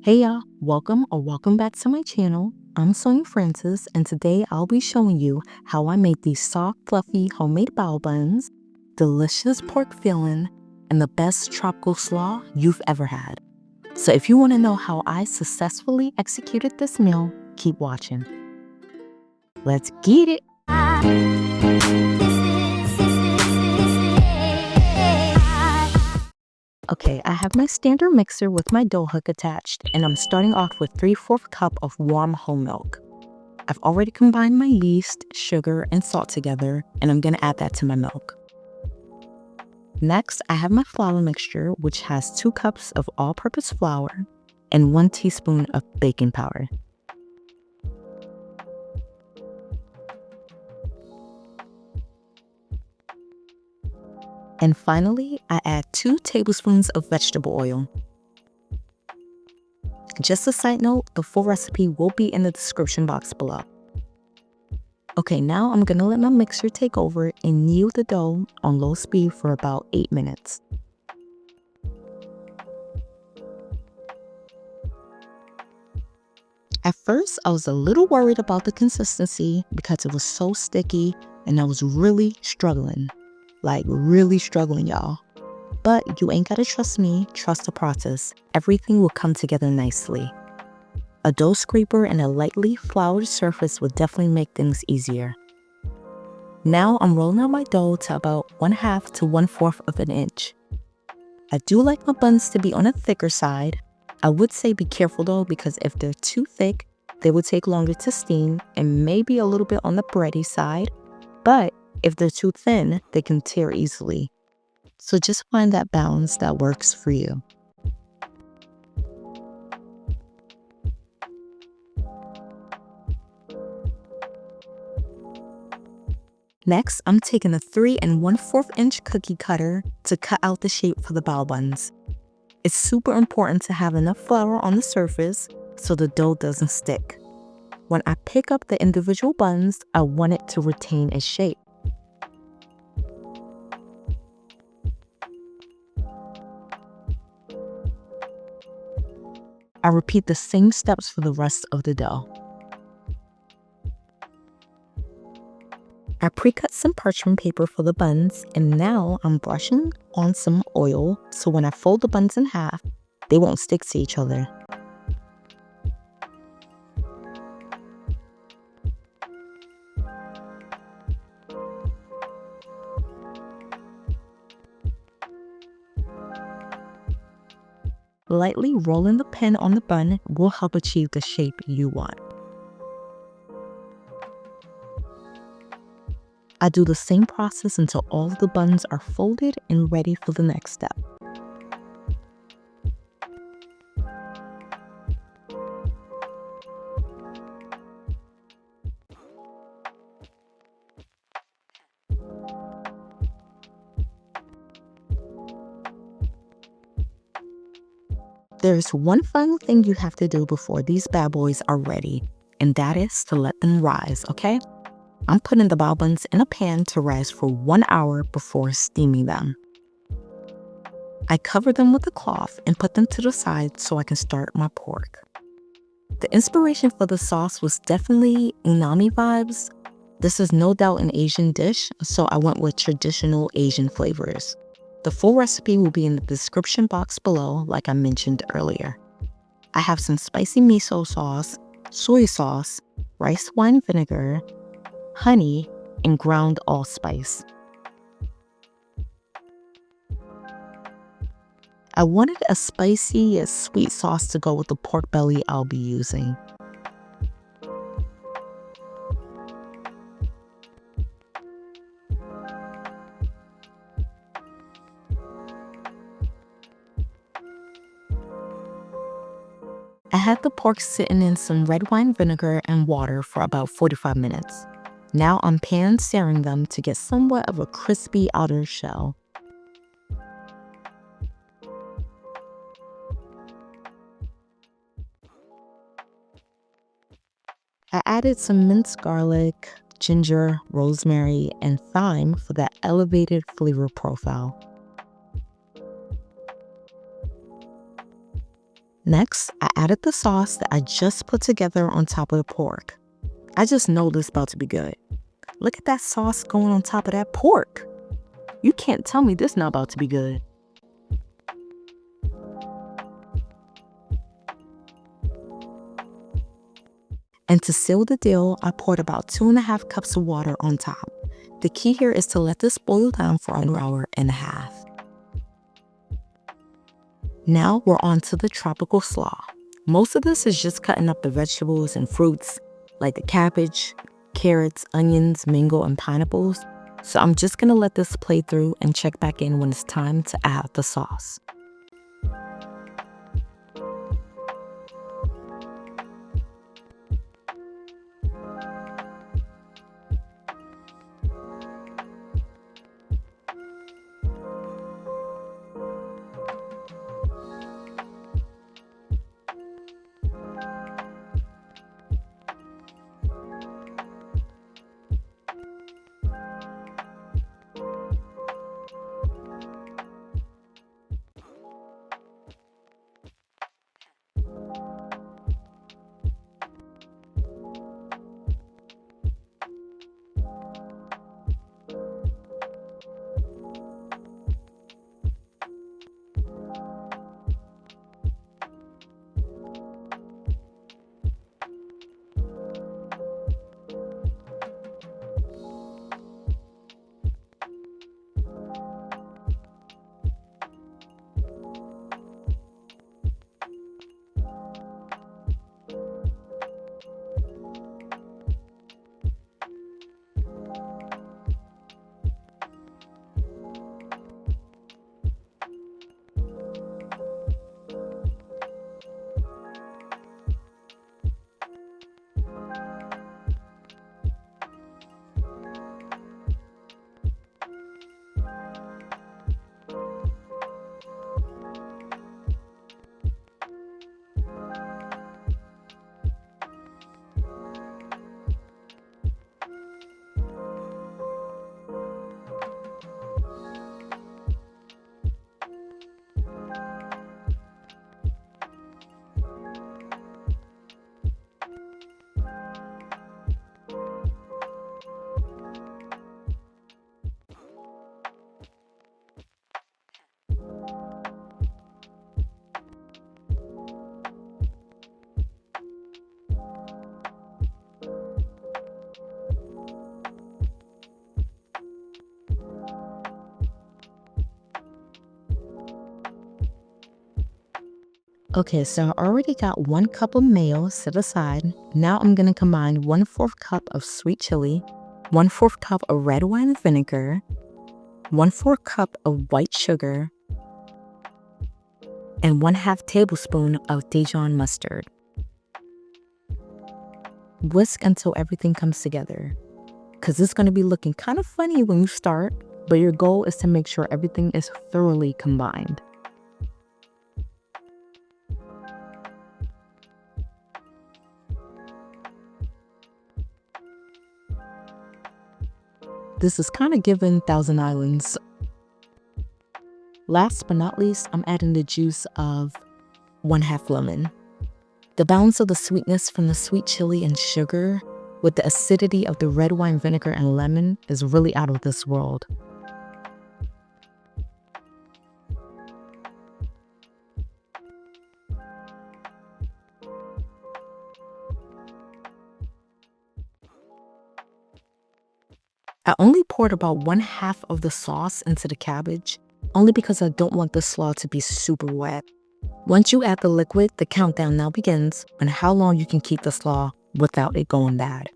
Hey y'all, welcome back to my channel. I'm Sonia Francis, and today I'll be showing you how I made these soft, fluffy homemade bao buns, delicious pork filling, and the best tropical slaw you've ever had. So if you want to know how I successfully executed this meal, keep watching. Let's get it! Okay, I have my standard mixer with my dough hook attached, and I'm starting off with 3/4 cup of warm whole milk. I've already combined my yeast, sugar, and salt together, and I'm gonna add that to my milk. Next, I have my flour mixture, which has 2 cups of all-purpose flour and 1 teaspoon of baking powder. And finally, I add 2 tablespoons of vegetable oil. Just a side note, the full recipe will be in the description box below. Okay, now I'm gonna let my mixer take over and knead the dough on low speed for about 8 minutes. At first, I was a little worried about the consistency because it was so sticky and I was really struggling. Like really struggling, y'all. But you ain't gotta trust me, trust the process. Everything will come together nicely. A dough scraper and a lightly floured surface will definitely make things easier. Now I'm rolling out my dough to about 1/2 to 1/4 of an inch. I do like my buns to be on a thicker side. I would say be careful though, because if they're too thick, they will take longer to steam and maybe a little bit on the bready side. But if they're too thin, they can tear easily. So just find that balance that works for you. Next, I'm taking a 3 1/4 inch cookie cutter to cut out the shape for the bao buns. It's super important to have enough flour on the surface so the dough doesn't stick. When I pick up the individual buns, I want it to retain its shape. I repeat the same steps for the rest of the dough. I pre-cut some parchment paper for the buns, and now I'm brushing on some oil so when I fold the buns in half, they won't stick to each other. Lightly rolling the pen on the bun will help achieve the shape you want. I do the same process until all of the buns are folded and ready for the next step. There's one final thing you have to do before these bad boys are ready, and that is to let them rise, okay? I'm putting the bao buns in a pan to rise for 1 hour before steaming them. I cover them with a cloth and put them to the side so I can start my pork. The inspiration for the sauce was definitely umami vibes. This is no doubt an Asian dish, so I went with traditional Asian flavors. The full recipe will be in the description box below, like I mentioned earlier. I have some spicy miso sauce, soy sauce, rice wine vinegar, honey, and ground allspice. I wanted a spicy, sweet sauce to go with the pork belly I'll be using. I had the pork sitting in some red wine vinegar and water for about 45 minutes. Now I'm pan searing them to get somewhat of a crispy outer shell. I added some minced garlic, ginger, rosemary, and thyme for that elevated flavor profile. Next, I added the sauce that I just put together on top of the pork. I just know this is about to be good. Look at that sauce going on top of that pork. You can't tell me this not about to be good. And to seal the deal, I poured about 2.5 cups of water on top. The key here is to let this boil down for an hour and a half. Now we're on to the tropical slaw. Most of this is just cutting up the vegetables and fruits like the cabbage, carrots, onions, mango, and pineapples. So I'm just gonna let this play through and check back in when it's time to add the sauce. Okay, so I already got 1 cup of mayo set aside. Now I'm gonna combine 1/4 cup of sweet chili, 1/4 cup of red wine vinegar, 1/4 cup of white sugar, and 1/2 tablespoon of Dijon mustard. Whisk until everything comes together, because it's gonna be looking kind of funny when you start, but your goal is to make sure everything is thoroughly combined. This is kind of giving Thousand Islands. Last but not least, I'm adding the juice of 1/2 lemon. The balance of the sweetness from the sweet chili and sugar with the acidity of the red wine vinegar and lemon is really out of this world. I only poured about 1/2 of the sauce into the cabbage, only because I don't want the slaw to be super wet. Once you add the liquid, the countdown now begins on how long you can keep the slaw without it going bad.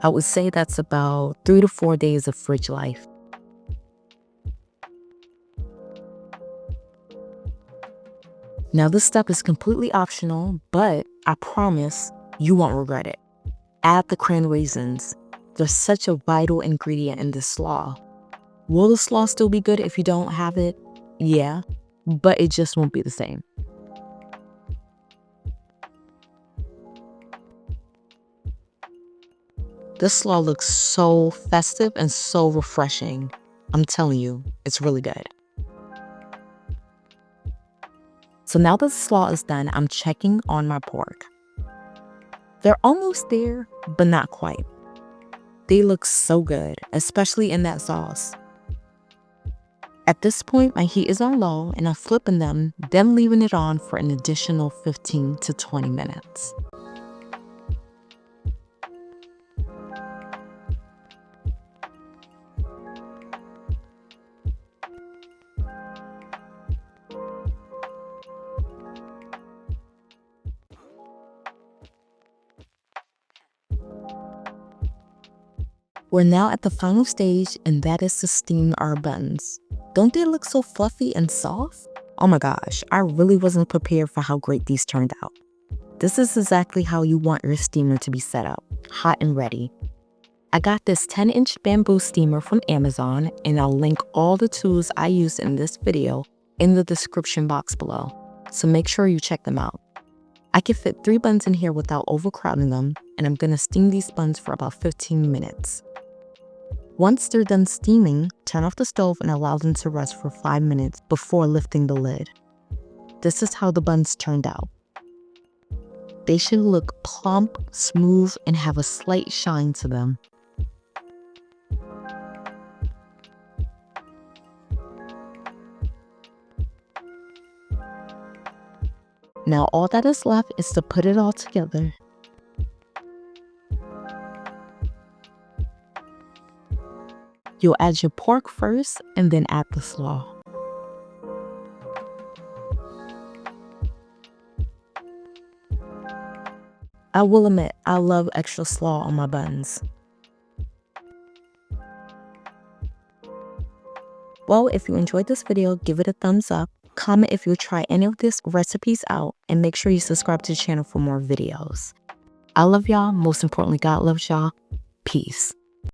I would say that's about 3 to 4 days of fridge life. Now this step is completely optional, but I promise you won't regret it. Add the cran raisins. They're such a vital ingredient in this slaw. Will the slaw still be good if you don't have it? Yeah, but it just won't be the same. This slaw looks so festive and so refreshing. I'm telling you, it's really good. So now that the slaw is done, I'm checking on my pork. They're almost there, but not quite. They look so good, especially in that sauce. At this point, my heat is on low and I'm flipping them, then leaving it on for an additional 15 to 20 minutes. We're now at the final stage, and that is to steam our buns. Don't they look so fluffy and soft? Oh my gosh, I really wasn't prepared for how great these turned out. This is exactly how you want your steamer to be set up, hot and ready. I got this 10-inch bamboo steamer from Amazon, and I'll link all the tools I used in this video in the description box below, so make sure you check them out. I can fit 3 buns in here without overcrowding them, and I'm gonna steam these buns for about 15 minutes. Once they're done steaming, turn off the stove and allow them to rest for 5 minutes before lifting the lid. This is how the buns turned out. They should look plump, smooth, and have a slight shine to them. Now all that is left is to put it all together. You'll add your pork first and then add the slaw. I will admit, I love extra slaw on my buns. Well, if you enjoyed this video, give it a thumbs up. Comment if you try any of these recipes out, and make sure you subscribe to the channel for more videos. I love y'all. Most importantly, God loves y'all. Peace.